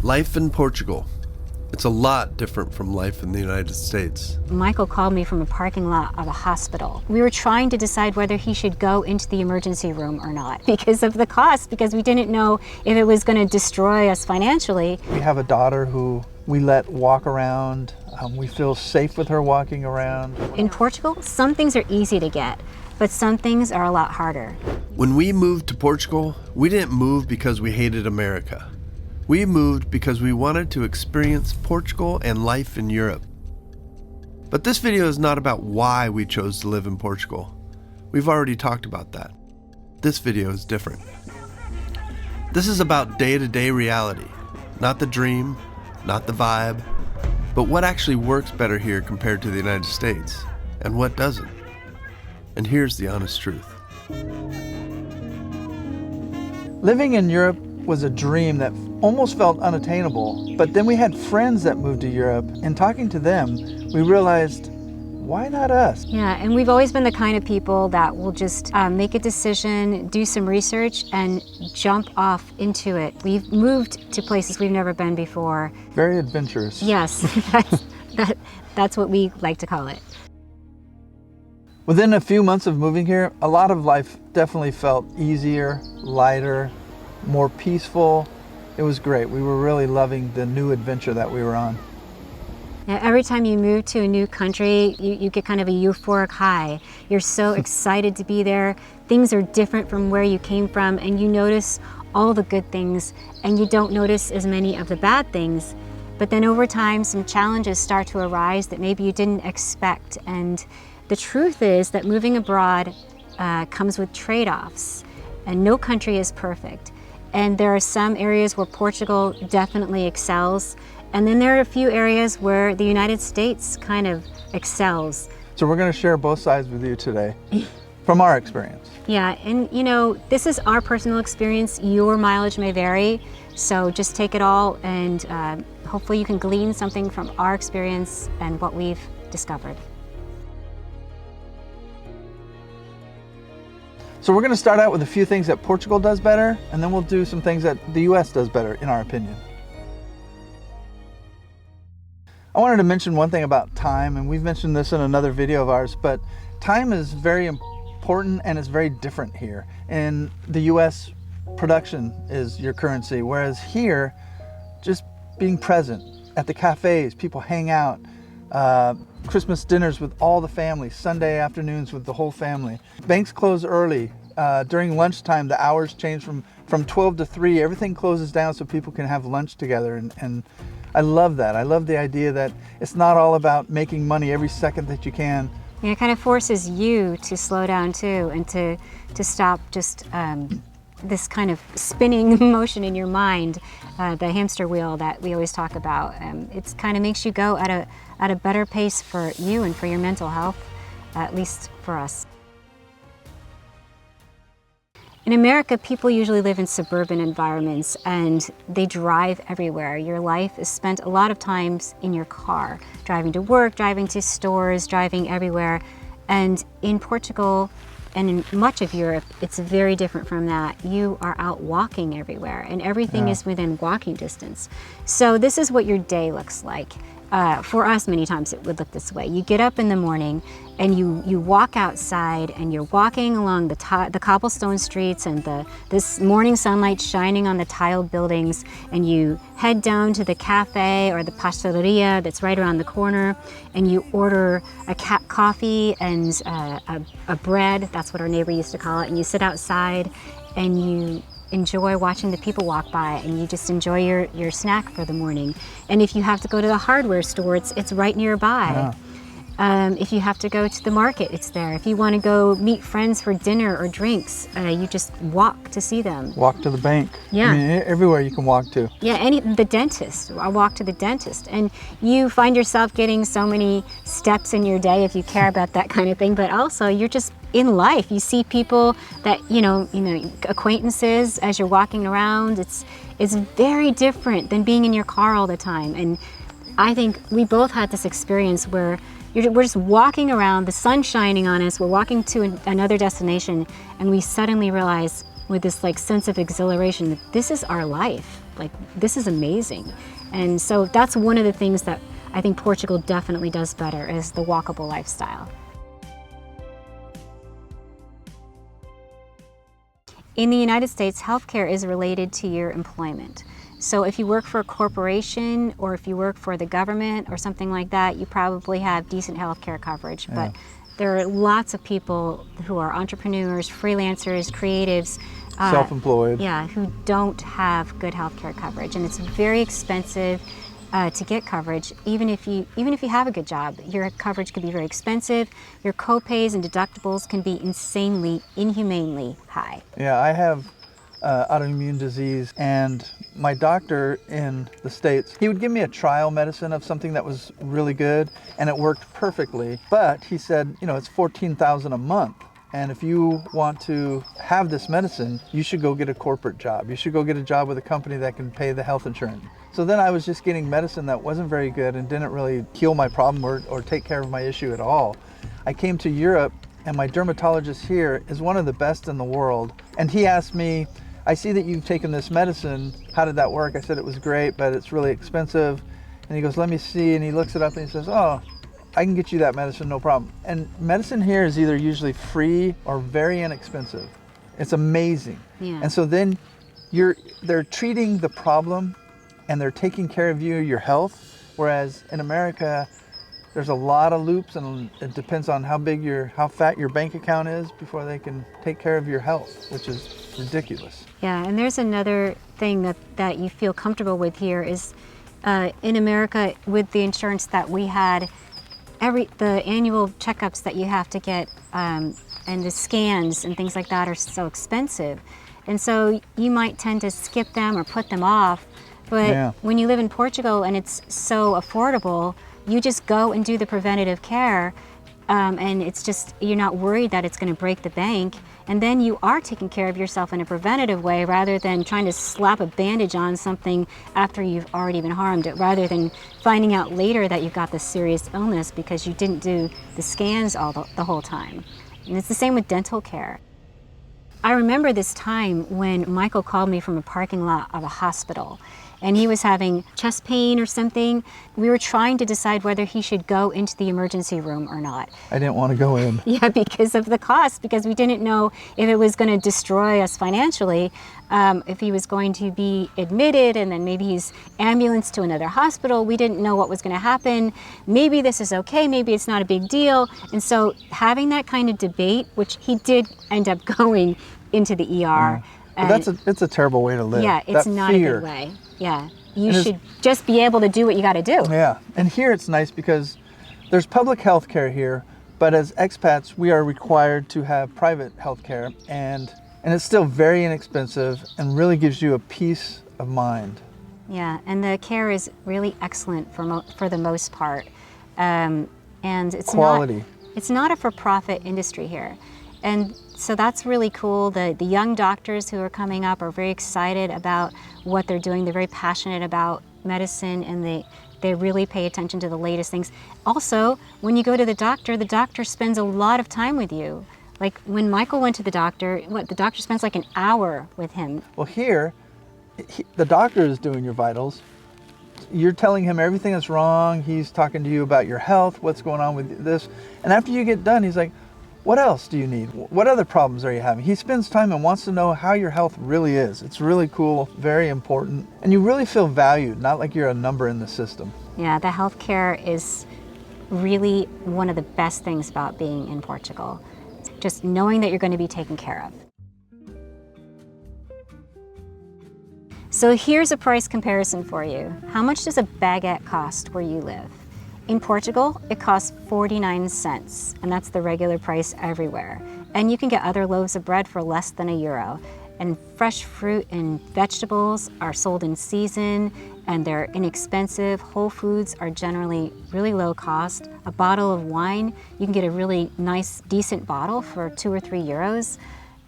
Life in Portugal. It's a lot different from life in the United States. Michael called me from a parking lot of a hospital. We were trying to decide whether he should go into the emergency room or not because of the cost, because we didn't know if it was going to destroy us financially. We have a daughter who we let walk around. We feel safe with her walking around. In Portugal, some things are easy to get, but some things are a lot harder. When we moved to Portugal, we didn't move because we hated America. We moved because we wanted to experience Portugal and life in Europe. But this video is not about why we chose to live in Portugal. We've already talked about that. This video is different. This is about day-to-day reality, not the dream, not the vibe, but what actually works better here compared to the United States, and what doesn't. And here's the honest truth. Living in Europe was a dream that almost felt unattainable, but then we had friends that moved to Europe, and talking to them, we realized, why not us? Yeah, and we've always been the kind of people that will just make a decision, do some research, and jump off into it. We've moved to places we've never been before. Very adventurous. Yes, that's what we like to call it. Within a few months of moving here, a lot of life definitely felt easier, lighter, more peaceful. It was great. We were really loving the new adventure that we were on. Yeah, every time you move to a new country, you get kind of a euphoric high. You're so excited to be there. Things are different from where you came from, and you notice all the good things, and you don't notice as many of the bad things. But then over time, some challenges start to arise that maybe you didn't expect. And the truth is that moving abroad comes with trade-offs, and no country is perfect. And there are some areas where Portugal definitely excels. And then there are a few areas where the United States kind of excels. So we're going to share both sides with you today from our experience. Yeah, and you know, this is our personal experience. Your mileage may vary. So just take it all, and hopefully you can glean something from our experience and what we've discovered. So we're going to start out with a few things that Portugal does better, and then we'll do some things that the U.S. does better, in our opinion. I wanted to mention one thing about time, and we've mentioned this in another video of ours, but time is very important and it's very different here. In the U.S., production is your currency, whereas here, just being present at the cafes, people hang out, Christmas dinners with all the family, Sunday afternoons with the whole family. Banks close early. During lunchtime, the hours change from 12 to 3. Everything closes down so people can have lunch together. And I love that. I love the idea that it's not all about making money every second that you can. And it kind of forces you to slow down too, and to stop just this kind of spinning motion in your mind, the hamster wheel that we always talk about. It kind of makes you go at a better pace for you and for your mental health, at least for us. In America, people usually live in suburban environments and they drive everywhere. Your life is spent a lot of times in your car, driving to work, driving to stores, driving everywhere. And in Portugal and in much of Europe, it's very different from that. You are out walking everywhere and everything is within walking distance. So this is what your day looks like. For us, many times it would look this way. You get up in the morning and you walk outside and you're walking along the cobblestone streets and this morning sunlight shining on the tiled buildings, and you head down to the cafe or the pasteleria that's right around the corner, and you order a coffee and a bread, that's what our neighbor used to call it, and you sit outside and you enjoy watching the people walk by, and you just enjoy your snack for the morning. And if you have to go to the hardware store, it's right nearby. Yeah. If you have to go to the market, it's there. If you want to go meet friends for dinner or drinks, you just walk to see them. Walk to the bank. Yeah. I mean, everywhere you can walk to. Yeah, the dentist. I walk to the dentist. And you find yourself getting so many steps in your day if you care about that kind of thing, but also you're just in life. You see people that, you know, acquaintances as you're walking around. It's very different than being in your car all the time. And I think we both had this experience where we're just walking around, the sun's shining on us, we're walking to another destination, and we suddenly realize with this like sense of exhilaration that this is our life. like, this is amazing. And so that's one of the things that I think Portugal definitely does better, is the walkable lifestyle. In the United States, healthcare is related to your employment. So if you work for a corporation or if you work for the government or something like that, you probably have decent healthcare coverage. Yeah. But there are lots of people who are entrepreneurs, freelancers, creatives, Self-employed. yeah, who don't have good healthcare coverage, and it's very expensive to get coverage. Even if you have a good job, your coverage could be very expensive. Your co-pays and deductibles can be insanely, inhumanely high. Yeah, I have autoimmune disease, and my doctor in the States, he would give me a trial medicine of something that was really good, and it worked perfectly. But he said, you know, it's $14,000 a month. And if you want to have this medicine, you should go get a corporate job. You should go get a job with a company that can pay the health insurance. So then I was just getting medicine that wasn't very good and didn't really heal my problem or take care of my issue at all. I came to Europe, and my dermatologist here is one of the best in the world. And he asked me, I see that you've taken this medicine. How did that work? I said, it was great, but it's really expensive. And he goes, let me see. And he looks it up and he says, oh, I can get you that medicine, no problem. And medicine here is either usually free or very inexpensive. It's amazing. Yeah. And so then they're treating the problem and they're taking care of you, your health. Whereas in America, there's a lot of loops, and it depends on how fat your bank account is before they can take care of your health, which is ridiculous. Yeah, and there's another thing that you feel comfortable with here is in America, with the insurance that we had, the annual checkups that you have to get and the scans and things like that are so expensive. And so you might tend to skip them or put them off. But when you live in Portugal and it's so affordable, you just go and do the preventative care, and it's just, you're not worried that it's going to break the bank. And then you are taking care of yourself in a preventative way rather than trying to slap a bandage on something after you've already been harmed, rather than finding out later that you've got this serious illness because you didn't do the scans the whole time. And it's the same with dental care. I remember this time when Michael called me from a parking lot of a hospital, and he was having chest pain or something. We were trying to decide whether he should go into the emergency room or not. I didn't want to go in. Yeah, because of the cost, because we didn't know if it was going to destroy us financially, if he was going to be admitted and then maybe he's ambulanced to another hospital. We didn't know what was going to happen. Maybe this is okay, maybe it's not a big deal. And so having that kind of debate, which he did end up going into the ER. But it's a terrible way to live. Yeah, it's not a good way. Yeah, you should just be able to do what you got to do. Yeah, and here it's nice because there's public health care here, but as expats, we are required to have private health care, and it's still very inexpensive and really gives you a peace of mind. Yeah, and the care is really excellent for the most part, and it's quality. It's not a for-profit industry here. And so that's really cool. The young doctors who are coming up are very excited about what they're doing. They're very passionate about medicine, and they really pay attention to the latest things. Also, when you go to the doctor spends a lot of time with you. Like when Michael went to the doctor spends like an hour with him. Well, here, the doctor is doing your vitals. You're telling him everything that's wrong. He's talking to you about your health, what's going on with this. And after you get done, he's like, what else do you need? What other problems are you having? He spends time and wants to know how your health really is. It's really cool, very important. And you really feel valued, not like you're a number in the system. Yeah, the healthcare is really one of the best things about being in Portugal. Just knowing that you're going to be taken care of. So here's a price comparison for you. How much does a baguette cost where you live? In Portugal, it costs 49 cents, and that's the regular price everywhere. And you can get other loaves of bread for less than €1. And fresh fruit and vegetables are sold in season, and they're inexpensive. Whole foods are generally really low cost. A bottle of wine, you can get a really nice, decent bottle for €2 or €3.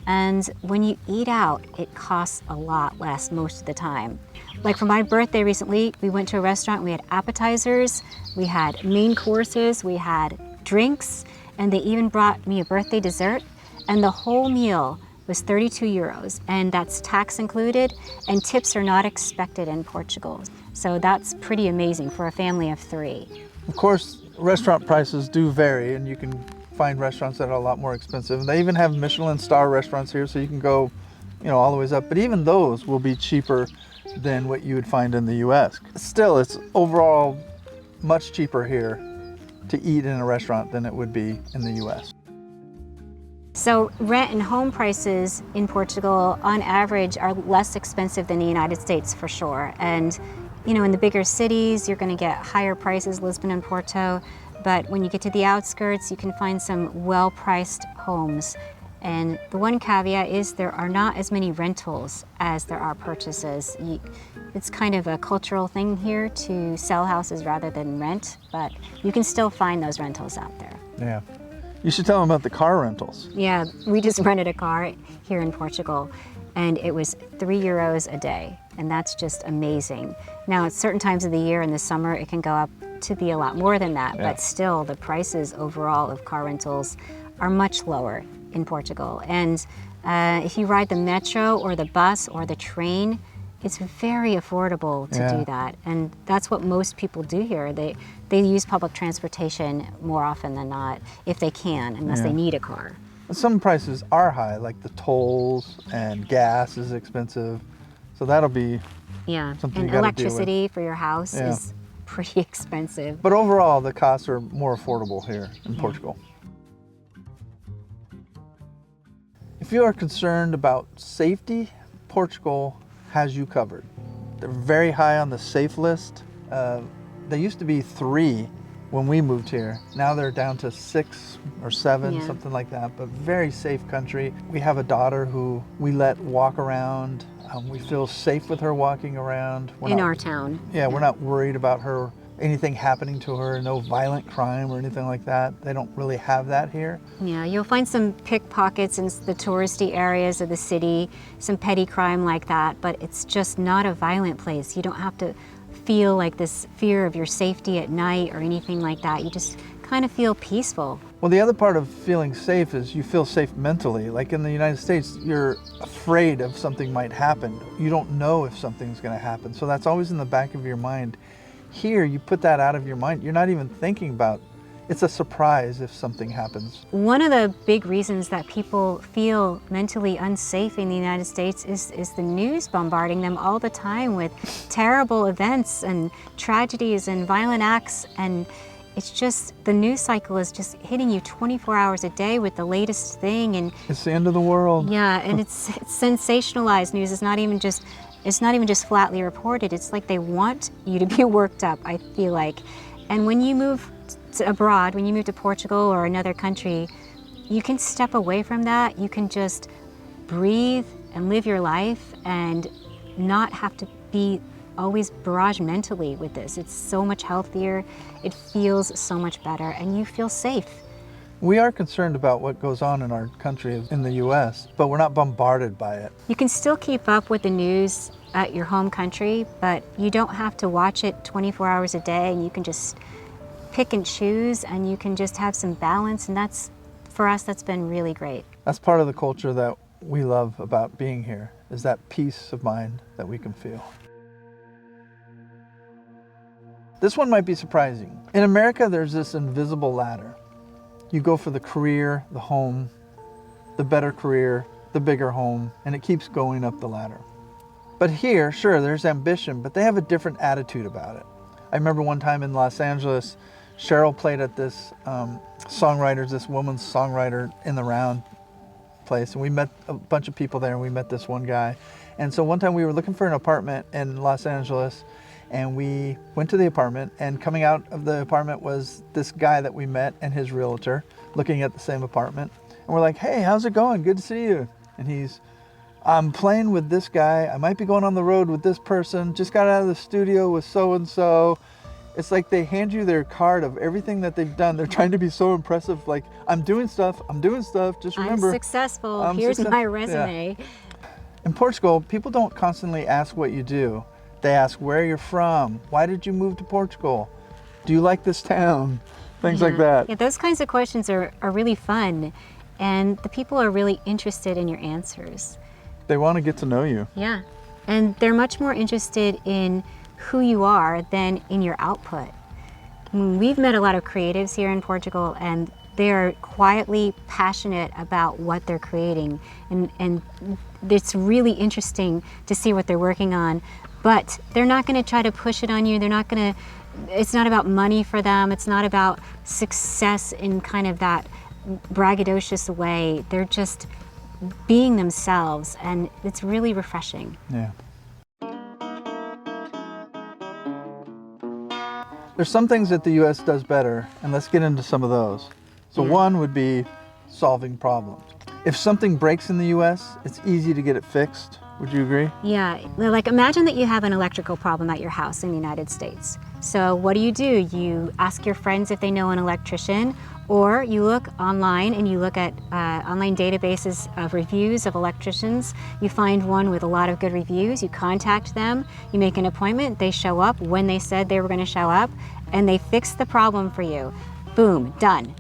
And when you eat out, it costs a lot less most of the time. Like for my birthday recently, we went to a restaurant, we had appetizers, we had main courses, we had drinks, and they even brought me a birthday dessert. And the whole meal was 32 euros, and that's tax included, and tips are not expected in Portugal. So that's pretty amazing for a family of 3. Of course, restaurant prices do vary, and you can find restaurants that are a lot more expensive. And they even have Michelin star restaurants here, so you can go, all the ways up. But even those will be cheaper than what you would find in the U.S. Still, it's overall much cheaper here to eat in a restaurant than it would be in the U.S. So rent and home prices in Portugal, on average, are less expensive than the United States for sure. And in the bigger cities, you're going to get higher prices, Lisbon and Porto. But when you get to the outskirts, you can find some well-priced homes. And the one caveat is there are not as many rentals as there are purchases. It's kind of a cultural thing here to sell houses rather than rent, but you can still find those rentals out there. Yeah. You should tell them about the car rentals. Yeah, we just rented a car here in Portugal, and it was 3 euros a day, and that's just amazing. Now, at certain times of the year in the summer, it can go up to be a lot more than that, but still, the prices overall of car rentals are much lower in Portugal. And if you ride the metro or the bus or the train, it's very affordable to do that. And that's what most people do here. They use public transportation more often than not, if they can, unless they need a car. Some prices are high, like the tolls, and gas is expensive. So that'll be something and you gotta electricity deal with. for your house is pretty expensive. But overall, the costs are more affordable here in Portugal. If you are concerned about safety, Portugal has you covered. They're very high on the safe list. They used to be 3 when we moved here. Now they're down to 6 or 7, something like that, but very safe country. We have a daughter who we let walk around. We feel safe with her walking around. In our town. Yeah, we're not worried about her, anything happening to her, no violent crime or anything like that. They don't really have that here. Yeah, you'll find some pickpockets in the touristy areas of the city, some petty crime like that, but it's just not a violent place. You don't have to feel like this fear of your safety at night or anything like that. You just kind of feel peaceful. Well, the other part of feeling safe is you feel safe mentally. Like in the United States, you're afraid of something might happen. You don't know if something's going to happen. So that's always in the back of your mind. Here, you put that out of your mind. You're not even thinking about it. It's a surprise if something happens. One of the big reasons that people feel mentally unsafe in the United States is the news bombarding them all the time with terrible events and tragedies and violent acts. And it's just, the news cycle is just hitting you 24 hours a day with the latest thing. And it's the end of the world. Yeah, and it's sensationalized news. It's not even just flatly reported. It's like they want you to be worked up, I feel like. And when you move abroad, when you move to Portugal or another country, you can step away from that. You can just breathe and live your life and not have to be always barraged mentally with this. It's so much healthier, it feels so much better, and you feel safe. We are concerned about what goes on in our country in the U.S., but we're not bombarded by it. You can still keep up with the news at your home country, but you don't have to watch it 24 hours a day, and you can just pick and choose, and you can just have some balance, and that's, for us, that's been really great. That's part of the culture that we love about being here, is that peace of mind that we can feel. This one might be surprising. In America, there's this invisible ladder. You go for the career, the home, the better career, the bigger home, and it keeps going up the ladder. But here, sure, there's ambition, but they have a different attitude about it. I remember one time in Los Angeles, Cheryl played at this this woman's songwriter in the round place, and we met a bunch of people there, and we met this one guy. And so one time we were looking for an apartment in Los Angeles, and we went to the apartment, and coming out of the apartment was this guy that we met and his realtor looking at the same apartment. And we're like, hey, how's it going? Good to see you. And I'm playing with this guy. I might be going on the road with this person. Just got out of the studio with so-and-so. It's like they hand you their card of everything that they've done. They're trying to be so impressive. Like, I'm doing stuff. Just remember. I'm successful. Here's my resume. Yeah. In Portugal, people don't constantly ask what you do. They ask where you're from. Why did you move to Portugal? Do you like this town? Things like that. Yeah, those kinds of questions are really fun. and the people are really interested in your answers. They want to get to know you. Yeah, and they're much more interested in who you are than in your output. We've met a lot of creatives here in Portugal, and they're quietly passionate about what they're creating, and it's really interesting to see what they're working on, but they're not going to try to push it on you. They're not going to, it's not about money for them. It's not about success in kind of that braggadocious way. They're just being themselves, and it's really refreshing. Yeah. There's some things that the U.S. does better, and let's get into some of those. So one would be solving problems. If something breaks in the U.S., it's easy to get it fixed. Would you agree? Yeah, like imagine that you have an electrical problem at your house in the United States. So what do? You ask your friends if they know an electrician, or you look online and you look at online databases of reviews of electricians. You find one with a lot of good reviews, you contact them, you make an appointment, they show up when they said they were going to show up, and they fix the problem for you. Boom, done.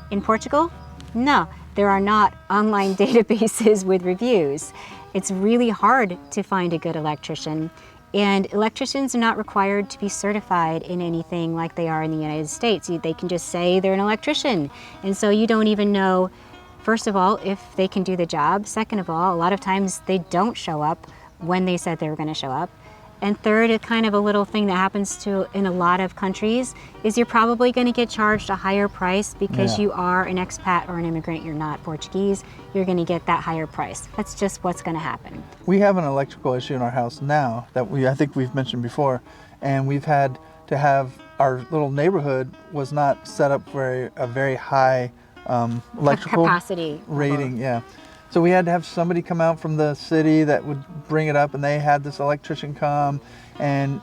In Portugal? No, there are not online databases with reviews. It's really hard to find a good electrician, and electricians are not required to be certified in anything like they are in the United States. They can just say they're an electrician, and so you don't even know, first of all, if they can do the job. Second of all, a lot of times they don't show up when they said they were going to show up. And third, a kind of a little thing that happens in a lot of countries is you're probably going to get charged a higher price because you are an expat or an immigrant. You're not Portuguese. You're going to get that higher price. That's just what's going to happen. We have an electrical issue in our house now that I think we've mentioned before, and we've had to have our little neighborhood was not set up for a very high electrical capacity rating. Yeah. So we had to have somebody come out from the city that would bring it up, and they had this electrician come, and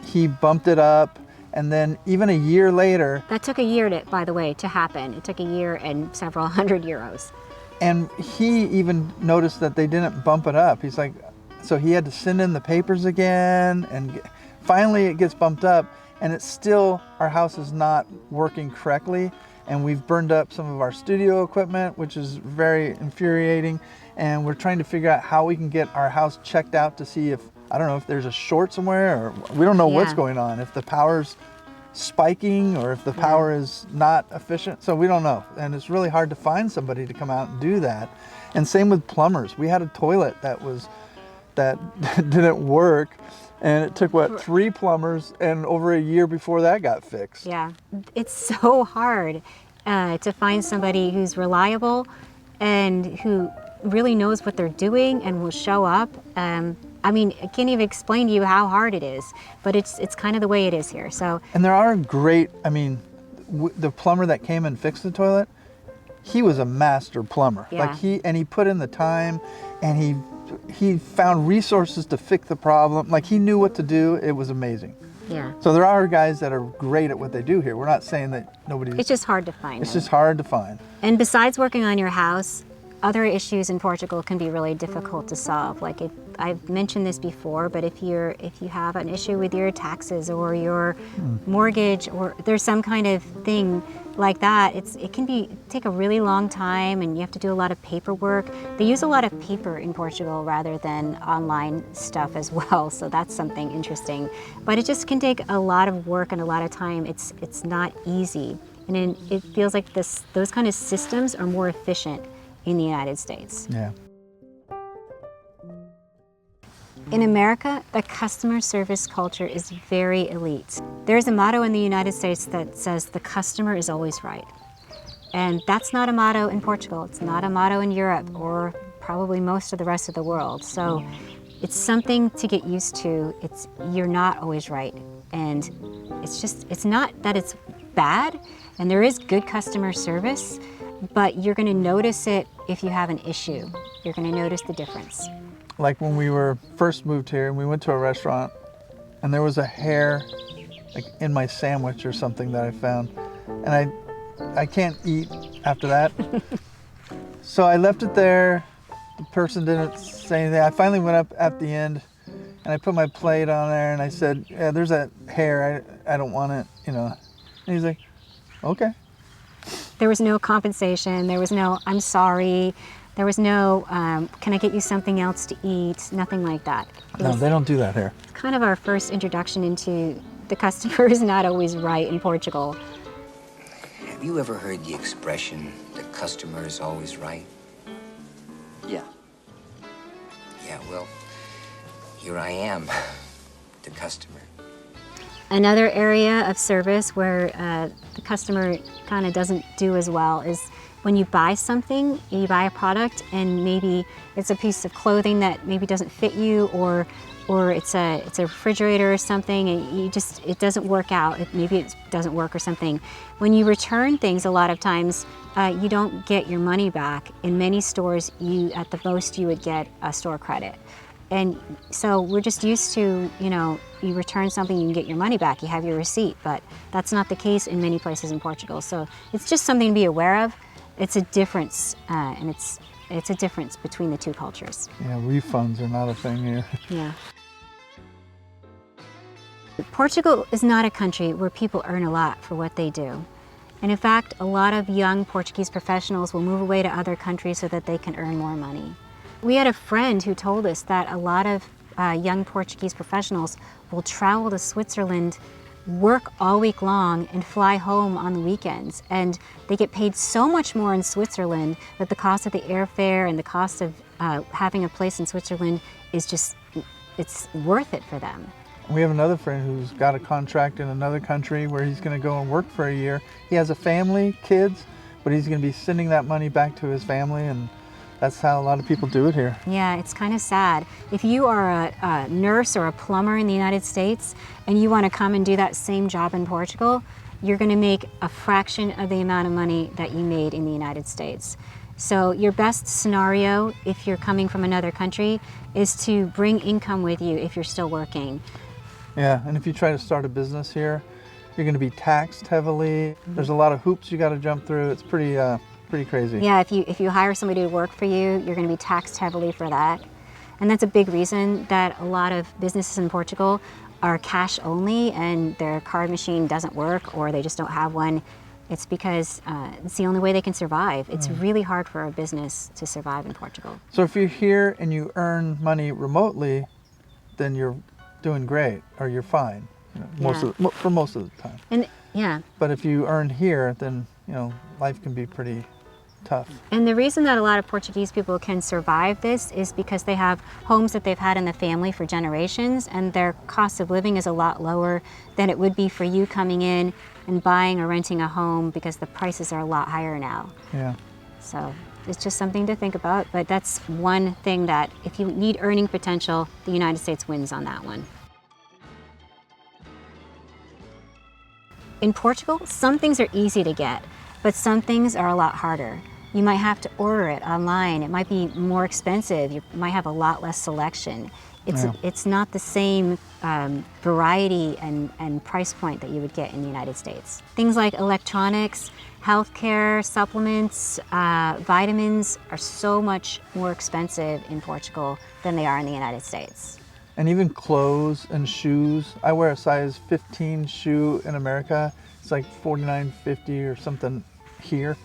he bumped it up, and then even a year later... That took a year, by the way, to happen. It took a year and several hundred euros. And he even noticed that they didn't bump it up. He's like, so he had to send in the papers again, and finally it gets bumped up, and it's still, our house is not working correctly. And we've burned up some of our studio equipment, which is very infuriating. And we're trying to figure out how we can get our house checked out to see if, I don't know, if there's a short somewhere, or we don't know what's going on, if the power's spiking or if the power is not efficient. So we don't know. And it's really hard to find somebody to come out and do that. And same with plumbers. We had a toilet that didn't work. And it took, what, 3 plumbers, and over a year before that got fixed. Yeah, it's so hard to find somebody who's reliable and who really knows what they're doing and will show up. I mean, I can't even explain to you how hard it is, but it's kind of the way it is here. So. And there are great, I mean, the plumber that came and fixed the toilet, he was a master plumber. Yeah. Like he put in the time, and he found resources to fix the problem. Like, he knew what to do. It was amazing. Yeah. So there are guys that are great at what they do here. We're not saying that nobody. It's just hard to find. It's just hard to find. And besides working on your house, other issues in Portugal can be really difficult to solve. Like, I've mentioned this before, but if you have an issue with your taxes or your mortgage, or there's some kind of thing like that, it can take a really long time, and you have to do a lot of paperwork. They use a lot of paper in Portugal rather than online stuff as well, so that's something interesting. But it just can take a lot of work and a lot of time. It's not easy, and it feels like those kind of systems are more efficient in the United States. Yeah. In America, the customer service culture is very elite. There's a motto in the United States that says the customer is always right. And that's not a motto in Portugal. It's not a motto in Europe or probably most of the rest of the world. So it's something to get used to. You're not always right. And it's not that it's bad, and there is good customer service, but you're going to notice it if you have an issue. You're going to notice the difference. Like when we were first moved here, and we went to a restaurant, and there was a hair like in my sandwich or something that I found, and I can't eat after that. So I left it there. The person didn't say anything. I finally went up at the end, and I put my plate on there, and I said, "Yeah, there's that hair. I don't want it, you know." And he's like, "Okay." There was no compensation. There was no, I'm sorry. There was no, can I get you something else to eat? Nothing like that. No, they don't do that here. It's kind of our first introduction into the customer is not always right in Portugal. Have you ever heard the expression, the customer is always right? Yeah. Yeah, well, here I am, the customer. Another area of service where the customer kind of doesn't do as well is when you buy something, you buy a product and maybe it's a piece of clothing that maybe doesn't fit you, or it's a refrigerator or something, and it doesn't work out. Maybe it doesn't work or something. When you return things, a lot of times you don't get your money back. In many stores, at the most you would get a store credit. And so we're just used to, you return something, you can get your money back, you have your receipt, but that's not the case in many places in Portugal. So it's just something to be aware of. It's a difference, and it's a difference between the two cultures. Yeah, refunds are not a thing here. Yeah. Portugal is not a country where people earn a lot for what they do. And in fact, a lot of young Portuguese professionals will move away to other countries so that they can earn more money. We had a friend who told us that a lot of young Portuguese professionals will travel to Switzerland, work all week long, and fly home on the weekends. And they get paid so much more in Switzerland that the cost of the airfare and the cost of having a place in Switzerland is just, it's worth it for them. We have another friend who's got a contract in another country where he's going to go and work for a year. He has a family, kids, but he's going to be sending that money back to his family, and that's how a lot of people do it here. Yeah, it's kind of sad. If you are a nurse or a plumber in the United States and you want to come and do that same job in Portugal, you're going to make a fraction of the amount of money that you made in the United States. So your best scenario, if you're coming from another country, is to bring income with you if you're still working. Yeah, and if you try to start a business here, you're going to be taxed heavily. There's a lot of hoops you got to jump through. It's pretty crazy. Yeah, if you hire somebody to work for you, you're going to be taxed heavily for that. And that's a big reason that a lot of businesses in Portugal are cash only and their card machine doesn't work, or they just don't have one. It's because it's the only way they can survive. It's really hard for a business to survive in Portugal. So if you're here and you earn money remotely, then you're doing great, or you're fine, for most of the time. And yeah. But if you earn here, then life can be pretty tough. And the reason that a lot of Portuguese people can survive this is because they have homes that they've had in the family for generations, and their cost of living is a lot lower than it would be for you coming in and buying or renting a home, because the prices are a lot higher now. Yeah. So it's just something to think about, but that's one thing that if you need earning potential, the United States wins on that one. In Portugal, some things are easy to get, but some things are a lot harder. You might have to order it online. It might be more expensive. You might have a lot less selection. It's not the same variety and price point that you would get in the United States. Things like electronics, healthcare, supplements, vitamins are so much more expensive in Portugal than they are in the United States. And even clothes and shoes. I wear a size 15 shoe in America. It's like $49.50 or something here.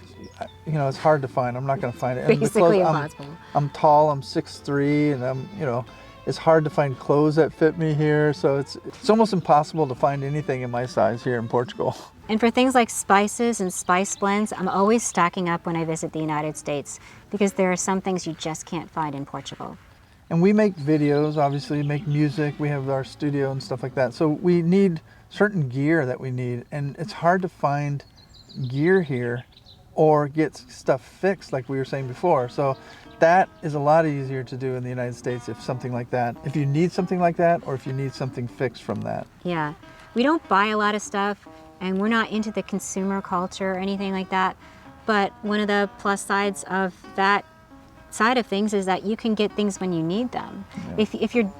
It's hard to find. I'm not going to find it. And Basically impossible. I'm tall, I'm 6'3", and I'm, it's hard to find clothes that fit me here. So it's almost impossible to find anything in my size here in Portugal. And for things like spices and spice blends, I'm always stocking up when I visit the United States, because there are some things you just can't find in Portugal. And we make videos, obviously, make music. We have our studio and stuff like that. So we need certain gear that we need. And it's hard to find gear here or get stuff fixed like we were saying before. So that is a lot easier to do in the United States if you need something like that, or if you need something fixed from that. Yeah, we don't buy a lot of stuff, and we're not into the consumer culture or anything like that. But one of the plus sides of that side of things is that you can get things when you need them. Yeah.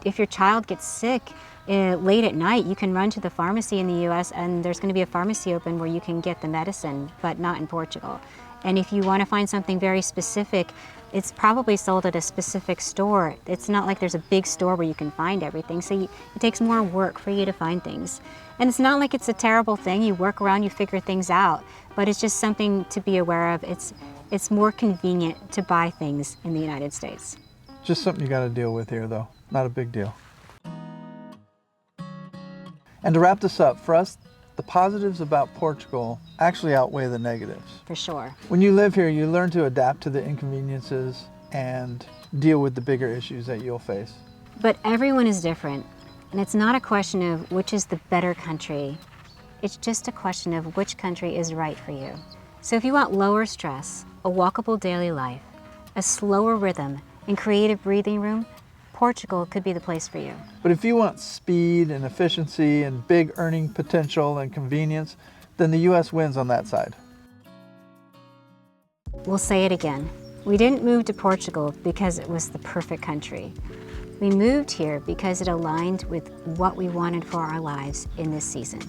If your child gets sick late at night, you can run to the pharmacy in the U.S. and there's going to be a pharmacy open where you can get the medicine, but not in Portugal. And if you want to find something very specific It's probably sold at a specific store. It's not like there's a big store where you can find everything, so it takes more work for you to find things. And it's not like it's a terrible thing. You work around, you figure things out, but it's just something to be aware of. It's more convenient to buy things in the United States. Just something you got to deal with here, though. Not a big deal. And to wrap this up, for us, the positives about Portugal actually outweigh the negatives. For sure. When you live here, you learn to adapt to the inconveniences and deal with the bigger issues that you'll face. But everyone is different, and it's not a question of which is the better country. It's just a question of which country is right for you. So if you want lower stress, a walkable daily life, a slower rhythm, and creative breathing room, Portugal could be the place for you. But if you want speed and efficiency and big earning potential and convenience, then the U.S. wins on that side. We'll say it again. We didn't move to Portugal because it was the perfect country. We moved here because it aligned with what we wanted for our lives in this season.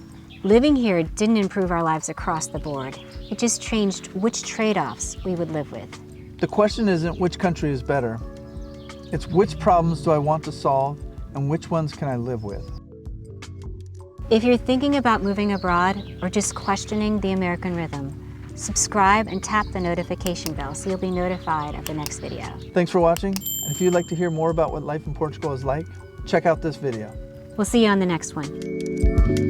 Living here didn't improve our lives across the board. It just changed which trade-offs we would live with. The question isn't which country is better. It's which problems do I want to solve and which ones can I live with? If you're thinking about moving abroad or just questioning the American rhythm, subscribe and tap the notification bell so you'll be notified of the next video. Thanks for watching, and if you'd like to hear more about what life in Portugal is like, check out this video. We'll see you on the next one.